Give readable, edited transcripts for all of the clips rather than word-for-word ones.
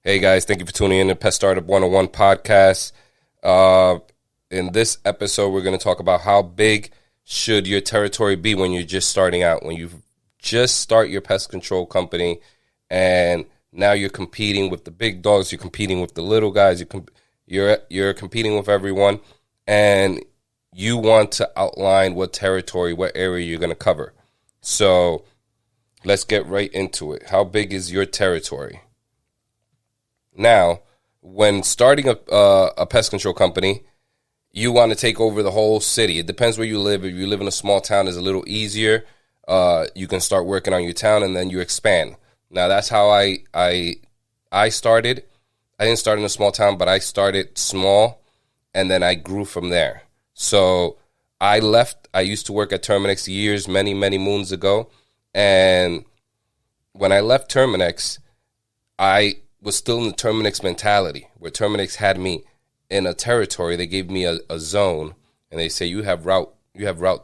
Hey guys, thank you for tuning in to Pest Startup 101 podcast. In this episode, we're going to talk about how big should your territory be when you're just starting out, when you just start your pest control company, and now you're competing with the big dogs, you're competing with the little guys, you're competing with everyone, and you want to outline what territory, what area you're going to cover. So let's get right into it. How big is your territory? Now, when starting a pest control company, you want to take over the whole city. It depends where you live. If you live in a small town, it's a little easier. You can start working on your town, and then you expand. Now, that's how I started. I didn't start in a small town, but I started small, and then I grew from there. So I left. I used to work at Terminix years, many, many moons ago. And when I left Terminix, I was still in the Terminix mentality, where Terminix had me in a territory. They gave me a zone, and they say, you have route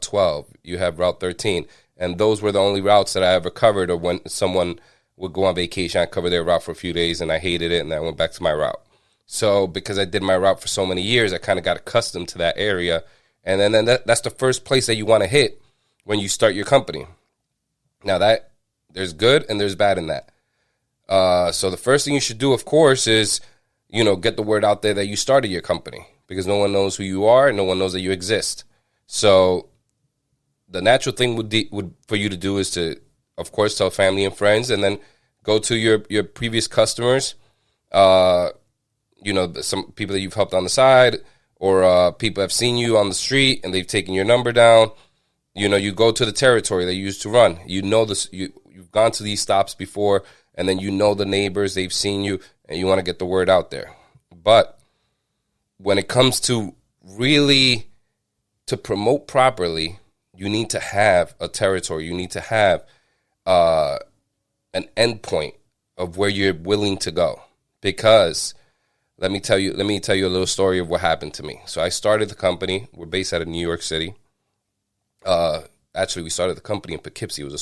12, you have route 13. And those were the only routes that I ever covered, or when someone would go on vacation, I covered their route for a few days, and I hated it, and I went back to my route. So because I did my route for so many years, I kind of got accustomed to that area. And then that's the first place that you want to hit when you start your company. Now, that there's good and there's bad in that. So the first thing you should do, of course, is, get the word out there that you started your company, because no one knows who you are and no one knows that you exist. So the natural thing would for you to do is to, of course, tell family and friends, and then go to your previous customers, some people that you've helped on the side, or people have seen you on the street and they've taken your number down. You go to the territory that you used to run. You know this. You've gone to these stops before, and then you know the neighbors. They've seen you, and you want to get the word out there. But when it comes to really to promote properly, you need to have a territory. You need to have an end point of where you're willing to go. Because let me tell you a little story of what happened to me. So I started the company. We're based out of New York City. Actually, we started the company in Poughkeepsie. It was a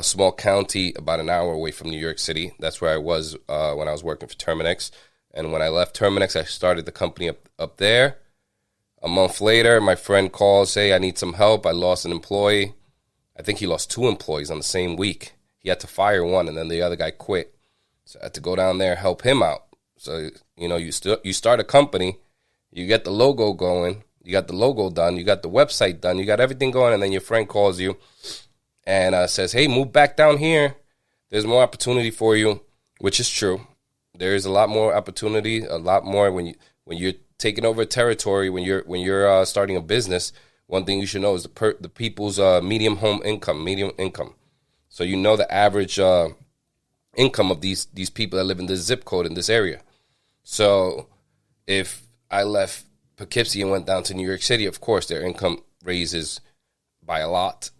small county about an hour away from New York City. That's where I was when I was working for Terminix. And when I left Terminix, I started the company up there. A month later, my friend calls, hey, I need some help. I lost an employee. I think he lost 2 employees on the same week. He had to fire one, and then the other guy quit. So I had to go down there and help him out. So, you start a company, you get the logo going, you got the logo done, you got the website done, you got everything going, and then your friend calls you and says, hey, move back down here. There's more opportunity for you, which is true. There is a lot more opportunity, a lot more when you're taking over a territory, when you're starting a business. One thing you should know is the people's medium income. So you know the average income of these people that live in this zip code in this area. So if I left Poughkeepsie and went down to New York City, of course their income raises by a lot,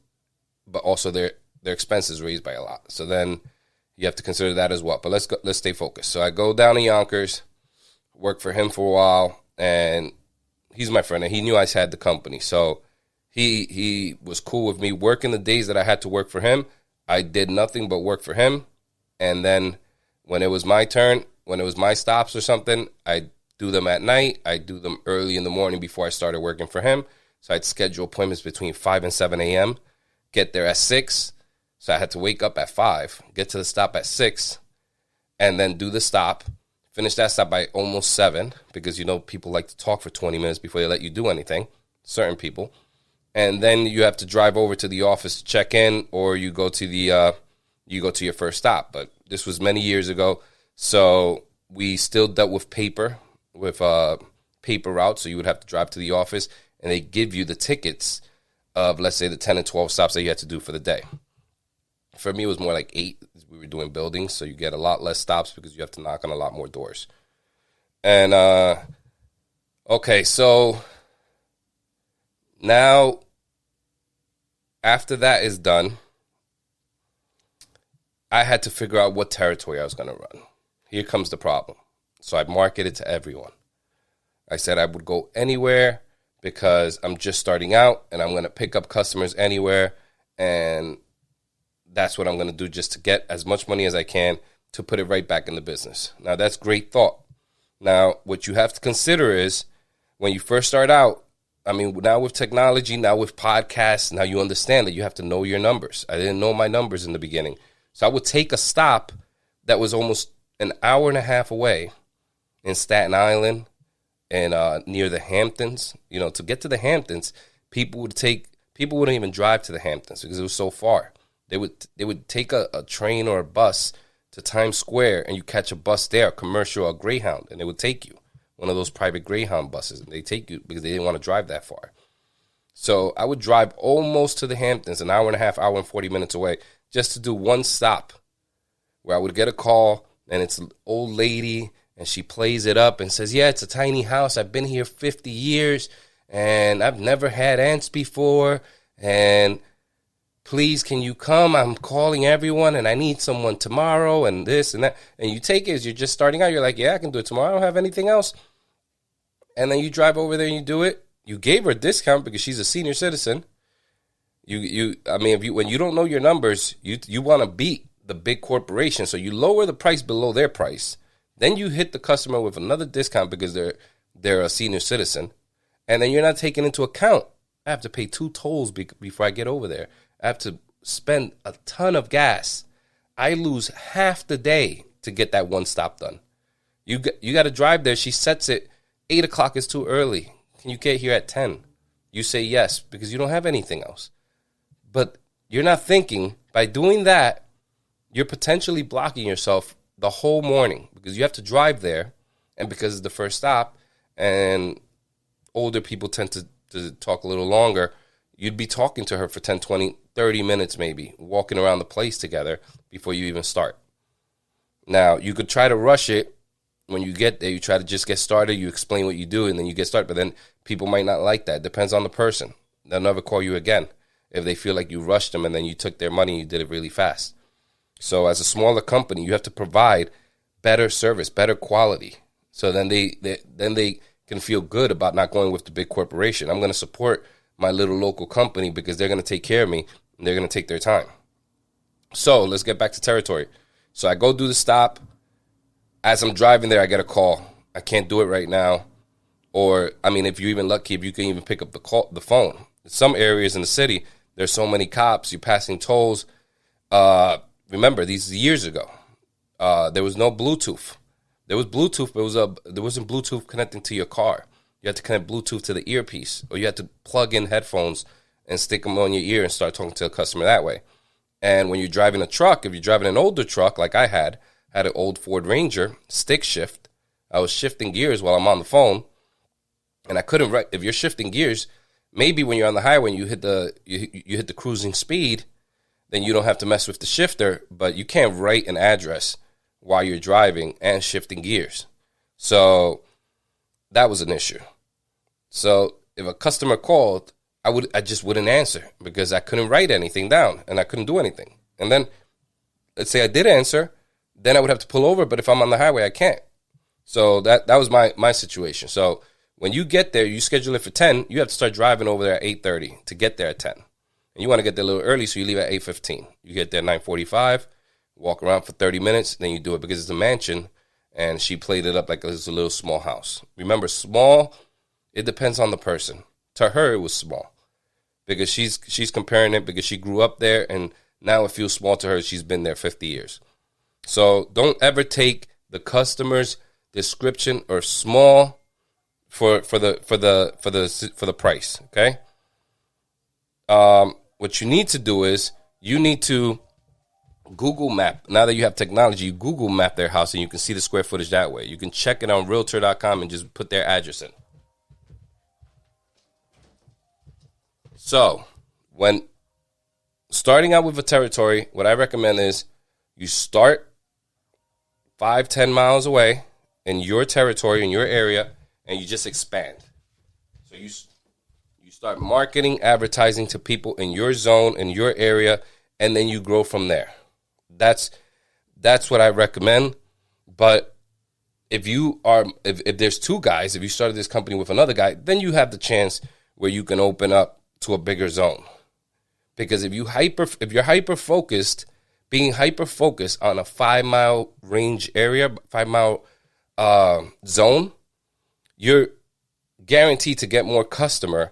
but also their expenses raised by a lot. So then you have to consider that as well. But let's stay focused. So I go down to Yonkers, work for him for a while, and he's my friend, and he knew I had the company. So he was cool with me working the days that I had to work for him. I did nothing but work for him. And then when it was my turn, when it was my stops or something, I'd do them at night. I'd do them early in the morning before I started working for him. So I'd schedule appointments between 5 and 7 a.m., get there at 6. So I had to wake up at 5, get to the stop at 6, and then do the stop, finish that stop by almost 7, because, people like to talk for 20 minutes before they let you do anything, certain people. And then you have to drive over to the office to check in, or you go to your first stop. But this was many years ago, so we still dealt with paper routes. So you would have to drive to the office, and they give you the tickets of, let's say, the 10 and 12 stops that you had to do for the day. For me, it was more like 8. We were doing buildings, so you get a lot less stops because you have to knock on a lot more doors. And okay, so now after that is done, I had to figure out what territory I was going to run. Here comes the problem. So I marketed to everyone. I said I would go anywhere because I'm just starting out and I'm going to pick up customers anywhere. And that's what I'm going to do just to get as much money as I can to put it right back in the business. Now, that's great thought. Now, what you have to consider is when you first start out, I mean, now with technology, now with podcasts, now you understand that you have to know your numbers. I didn't know my numbers in the beginning. So I would take a stop that was almost an hour and a half away in Staten Island and near the Hamptons. You know, to get to the Hamptons, people wouldn't even drive to the Hamptons because it was so far. They would take a train or a bus to Times Square, and you catch a bus there, a commercial, a Greyhound, and they would take you, one of those private Greyhound buses, and they take you because they didn't want to drive that far. So I would drive almost to the Hamptons, an hour and a half, hour and 40 minutes away, just to do one stop where I would get a call, and it's an old lady, and she plays it up and says, yeah, it's a tiny house. I've been here 50 years, and I've never had ants before, and please, can you come? I'm calling everyone, and I need someone tomorrow, and this and that. And you take it as you're just starting out. You're like, yeah, I can do it tomorrow. I don't have anything else. And then you drive over there and you do it. You gave her a discount because she's a senior citizen. When you don't know your numbers, you want to beat the big corporation, so you lower the price below their price. Then you hit the customer with another discount because they're a senior citizen, and then you're not taking into account, I have to pay 2 tolls before I get over there. I have to spend a ton of gas. I lose half the day to get that one stop done. You got to drive there. She sets it 8 o'clock is too early. Can you get here at 10? You say yes because you don't have anything else. But you're not thinking by doing that, you're potentially blocking yourself the whole morning because you have to drive there, and because it's the first stop, and older people tend to talk a little longer, you'd be talking to her for 10, 20, 30 minutes maybe, walking around the place together before you even start. Now, you could try to rush it. When you get there, you try to just get started, you explain what you do, and then you get started. But then people might not like that. It depends on the person. They'll never call you again if they feel like you rushed them and then you took their money and you did it really fast. So as a smaller company, you have to provide better service, better quality. So then they can feel good about not going with the big corporation. I'm going to support my little local company because they're going to take care of me and they're going to take their time. So let's get back to territory. So I go do the stop. As I'm driving there, I get a call. I can't do it right now. Or, I mean, if you're even lucky, if you can even pick up the phone. In some areas in the city, there's so many cops, you're passing tolls. Remember, these years ago, there was no Bluetooth. There was Bluetooth, but there wasn't Bluetooth connecting to your car. You had to connect Bluetooth to the earpiece, or you had to plug in headphones and stick them on your ear and start talking to a customer that way. And when you're driving a truck, if you're driving an older truck like I had an old Ford Ranger, stick shift. I was shifting gears while I'm on the phone, and I couldn't write. If you're shifting gears, maybe when you're on the highway and you hit the cruising speed, then you don't have to mess with the shifter, but you can't write an address while you're driving and shifting gears. So that was an issue. So if a customer called, I just wouldn't answer because I couldn't write anything down and I couldn't do anything. And then let's say I did answer, then I would have to pull over, but if I'm on the highway, I can't. So that was my situation. So when you get there, you schedule it for 10, you have to start driving over there at 8:30 to get there at 10. And you want to get there a little early, so you leave at 8:15. You get there at 9:45, walk around for 30 minutes, then you do it because it's a mansion, and she played it up like it was a little small house. Remember, small, it depends on the person. To her, it was small because she's comparing it because she grew up there, and now it feels small to her. She's been there 50 years. So don't ever take the customer's description or small for the price. Okay. What you need to do is you need to Google Map. Now that you have technology, you Google Map their house and you can see the square footage that way. You can check it on Realtor.com and just put their address in. So when starting out with a territory, what I recommend is you start 5-10 miles away in your territory, in your area, and you just expand. So you start marketing, advertising to people in your zone, in your area, and then you grow from there. That's what I recommend. But if there's 2 guys, if you started this company with another guy, then you have the chance where you can open up to a bigger zone. Because if you're hyper focused, being hyper focused on a 5-mile range area, 5-mile zone, you're guaranteed to get more customers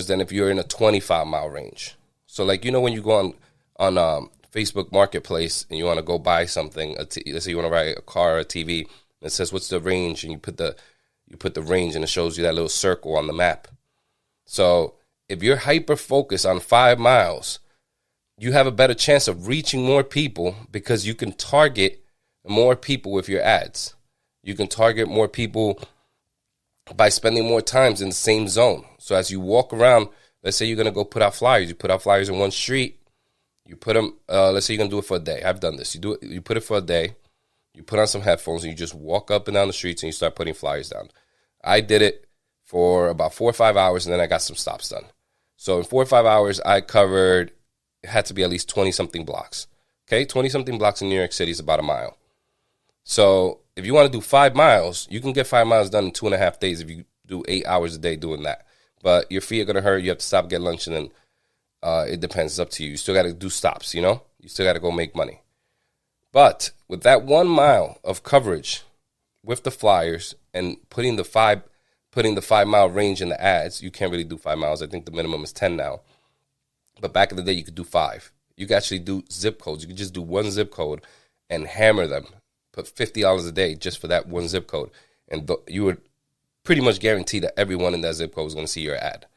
than if you're in a 25-mile range. So like, when you go on Facebook Marketplace and you want to go buy something, let's say you want to buy a car or a TV, and it says what's the range, and you put the range and it shows you that little circle on the map. So if you're hyper focused on 5 miles, you have a better chance of reaching more people because you can target more people with your ads. You can target more people by spending more times in the same zone. So as you walk around, let's say you're going to go put out flyers. You put out flyers in one street. You put them, let's say you're going to do it for a day. I've done this. You put it for a day. You put on some headphones and you just walk up and down the streets and you start putting flyers down. I did it for about 4 or 5 hours and then I got some stops done. So in 4 or 5 hours, I covered, it had to be at least 20-something blocks. Okay, 20-something blocks in New York City is about a mile. So if you want to do 5 miles, you can get 5 miles done in 2.5 days if you do 8 hours a day doing that. But your feet are going to hurt. You have to stop, get lunch, and then it depends. It's up to you. You still got to do stops, You still got to go make money. But with that 1 mile of coverage with the flyers and putting the 5-mile range in the ads, you can't really do 5 miles. I think the minimum is 10 now. But back in the day, you could do 5. You could actually do zip codes. You could just do one zip code and hammer them. Put $50 a day just for that one zip code. And you would pretty much guarantee that everyone in that zip code is going to see your ad.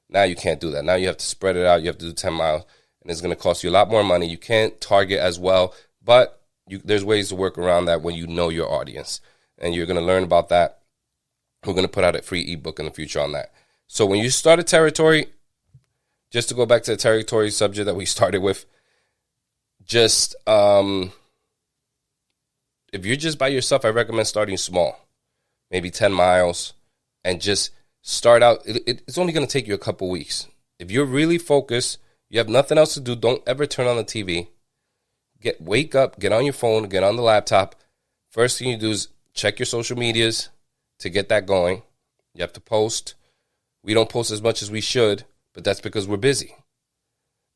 Now you can't do that. Now you have to spread it out. You have to do 10 miles. And it's going to cost you a lot more money. You can't target as well. But there's ways to work around that when you know your audience. And you're going to learn about that. We're going to put out a free ebook in the future on that. So when you start a territory, just to go back to the territory subject that we started with, just if you're just by yourself, I recommend starting small, maybe 10 miles, and just start out. It's only going to take you a couple weeks. If you're really focused, you have nothing else to do, don't ever turn on the TV. Wake up, get on your phone, get on the laptop. First thing you do is check your social medias to get that going. You have to post. We don't post as much as we should, but that's because we're busy.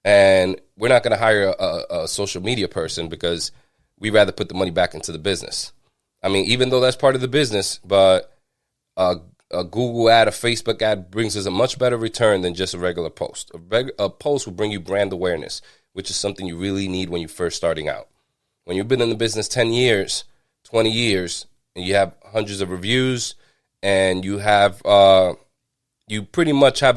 And we're not going to hire a social media person because we'd rather put the money back into the business. I mean, even though that's part of the business, but a Google ad, a Facebook ad brings us a much better return than just a regular post. A post will bring you brand awareness, which is something you really need when you're first starting out. When you've been in the business 10 years, 20 years, and you have hundreds of reviews, and you have, you pretty much have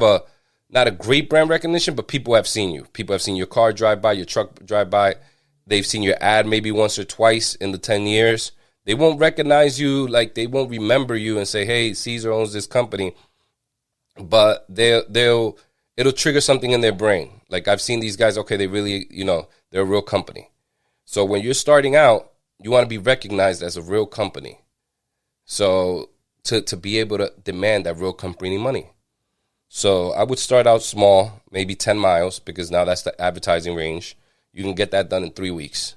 not a great brand recognition, but people have seen you. People have seen your car drive by, your truck drive by. They've seen your ad maybe once or twice in the 10 years. They won't recognize you, like they won't remember you and say, hey, Caesar owns this company. But it'll trigger something in their brain. Like I've seen these guys, okay, they really, they're a real company. So when you're starting out, you want to be recognized as a real company. So to be able to demand that real company money. So I would start out small, maybe 10 miles, because now that's the advertising range. You can get that done in 3 weeks.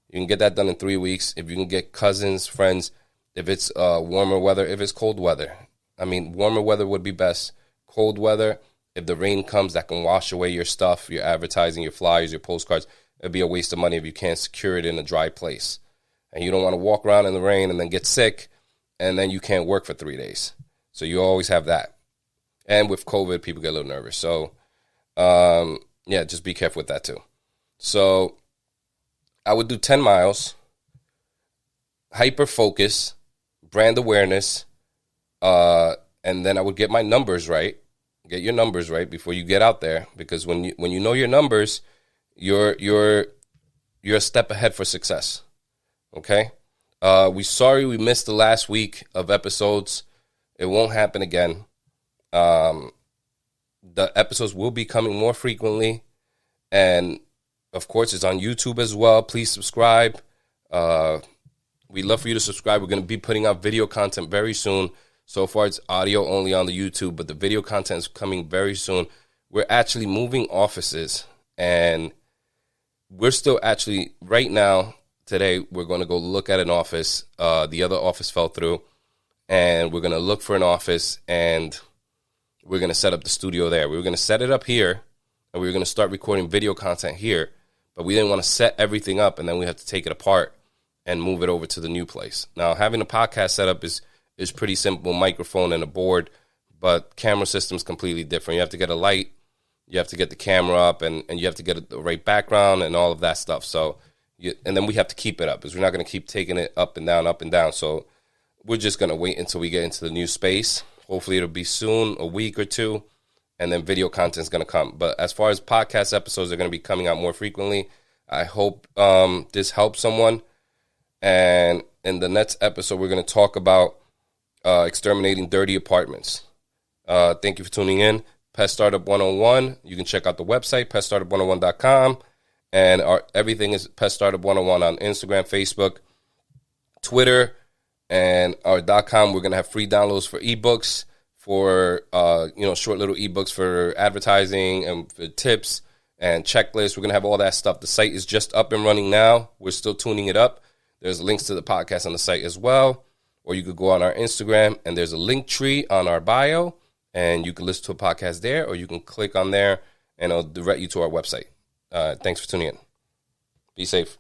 You can get that done in 3 weeks if you can get cousins, friends, if it's warmer weather, if it's cold weather. I mean, warmer weather would be best. Cold weather, if the rain comes, that can wash away your stuff, your advertising, your flyers, your postcards. It'd be a waste of money if you can't secure it in a dry place. And you don't want to walk around in the rain and then get sick, and then you can't work for 3 days. So you always have that. And with COVID, people get a little nervous. So, just be careful with that too. So I would do 10 miles, hyper focus, brand awareness, and then I would get my numbers right. Get your numbers right before you get out there, because when you know your numbers, you're a step ahead for success. Okay? We're sorry we missed the last week of episodes. It won't happen again. The episodes will be coming more frequently, and of course, it's on YouTube as well. Please subscribe. We'd love for you to subscribe. We're going to be putting out video content very soon. So far, it's audio only on the YouTube, but the video content is coming very soon. We're actually moving offices, and we're still actually, right now, today, we're going to go look at an office. The other office fell through, and we're going to look for an office, and we're going to set up the studio there. We're going to set it up here, and we're going to start recording video content here. but we didn't want to set everything up and then we have to take it apart and move it over to the new place. Now, having a podcast setup is pretty simple, microphone and a board, but camera system's completely different. You have to get a light, you have to get the camera up, and you have to get the right background and all of that stuff. So, and then we have to keep it up, because we're not going to keep taking it up and down, up and down. So we're just going to wait until we get into the new space. Hopefully it'll be soon, a week or two, and then video content is going to come. But as far as podcast episodes, they're going to be coming out more frequently. I hope this helps someone. And in the next episode, we're going to talk about exterminating dirty apartments. Thank you for tuning in. Pest Startup 101. You can check out the website, peststartup101.com. And everything is Pest Startup 101 on Instagram, Facebook, Twitter, and our .com. We're going to have free downloads for ebooks, for short little ebooks for advertising and for tips and checklists. We're going to have all that stuff. The site is just up and running now. We're still tuning it up. There's links to the podcast on the site as well. Or you could go on our Instagram, and there's a link tree on our bio, and you can listen to a podcast there, or you can click on there, and it'll direct you to our website. Thanks for tuning in. Be safe.